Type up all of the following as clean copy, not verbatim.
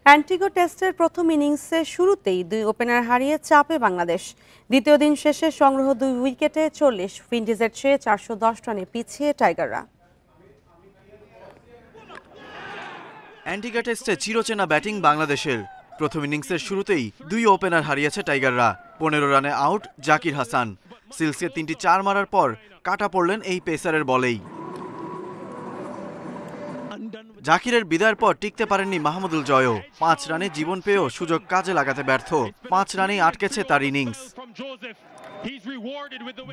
অ্যান্টিগো টেস্টের প্রথম ইনিংসের শুরুতেই দুই ওপেনার হারিয়ে চাপে বাংলাদেশ। দ্বিতীয় দিন শেষে সংগ্রহ 2 উইকেটে 40, উইন্ডিজের চেয়ে 410 রানে পিছিয়ে টাইগাররা। অ্যান্টিগা টেস্টে চিরচেনা ব্যাটিং বাংলাদেশের। প্রথম ইনিংসের শুরুতেই দুই ওপেনার হারিয়েছে টাইগাররা। 15 রানে আউট জাকির হাসান। সিলসকে 3টি 4 মারার পর কাটা পড়লেন এই পেসারের বলেই। জাকিরের বিদায়ের পর টিকতে পারেননি মাহমুদুল জয়ও। 5 রানে জীবন পেয়েও সুযোগ কাজে লাগাতে ব্যর্থ। 5 রানেই আটকেছে তার ইনিংস।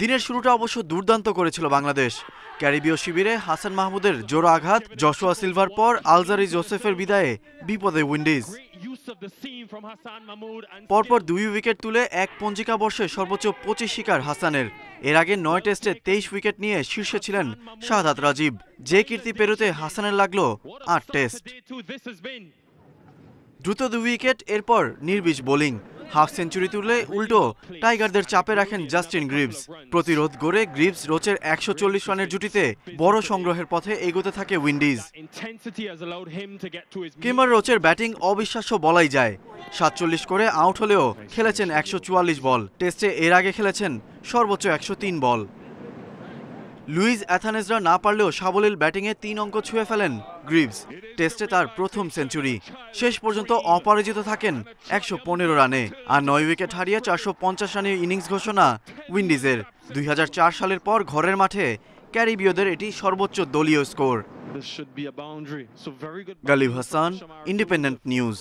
দিনের শুরুটা অবশ্য দুর্দান্ত করেছিল বাংলাদেশ। ক্যারিবীয় শিবিরে হাসান মাহমুদের জোড়া আঘাত, জশুয়া সিলভার পর আলজারি জোসেফের বিদায়ে বিপদে উইন্ডিজ। পরপর 2 উইকেট তুলে এক পঞ্জিকা বর্ষে সর্বোচ্চ 25 শিকার হাসানের। এর আগে 9 টেস্টে 23 উইকেট নিয়ে শীর্ষে ছিলেন শাহাদাত রাজীব। যে কীর্তি পেরোতে হাসানের লাগলো 8 টেস্ট। দ্রুত 2 উইকেট, এরপর নির্বিষ বোলিং। হাফ সেঞ্চুরি তুলে উল্টো টাইগারদের চাপে রাখেন জাস্টিন গ্রিভস। প্রতিরোধ গড়ে গ্রিভস রোচের 140 রানের জুটিতে বড় সংগ্রহের পথে এগোতে থাকে উইন্ডিজ। কিমার রোচের ব্যাটিং অবিশ্বাস্য বলাই যায়। 47 করে আউট হলেও খেলেছেন 144 বল। টেস্টে এর আগে খেলেছেন সর্বোচ্চ 103 বল। লুইস অ্যাথানেজরা না পারলেও সাবলীল ব্যাটিংয়ে 3 অঙ্ক ছুঁয়ে ফেলেন গ্রিভস। টেস্টে তার প্রথম সেঞ্চুরি। শেষ পর্যন্ত অপরাজিত থাকেন 115 রানে। আর 9 উইকেট হারিয়ে 450 রানের ইনিংস ঘোষণা উইন্ডিজের। 2004 সালের পর ঘরের মাঠে ক্যারিবীয়দের এটি সর্বোচ্চ দলীয় score. Galib Hasan, Independent news.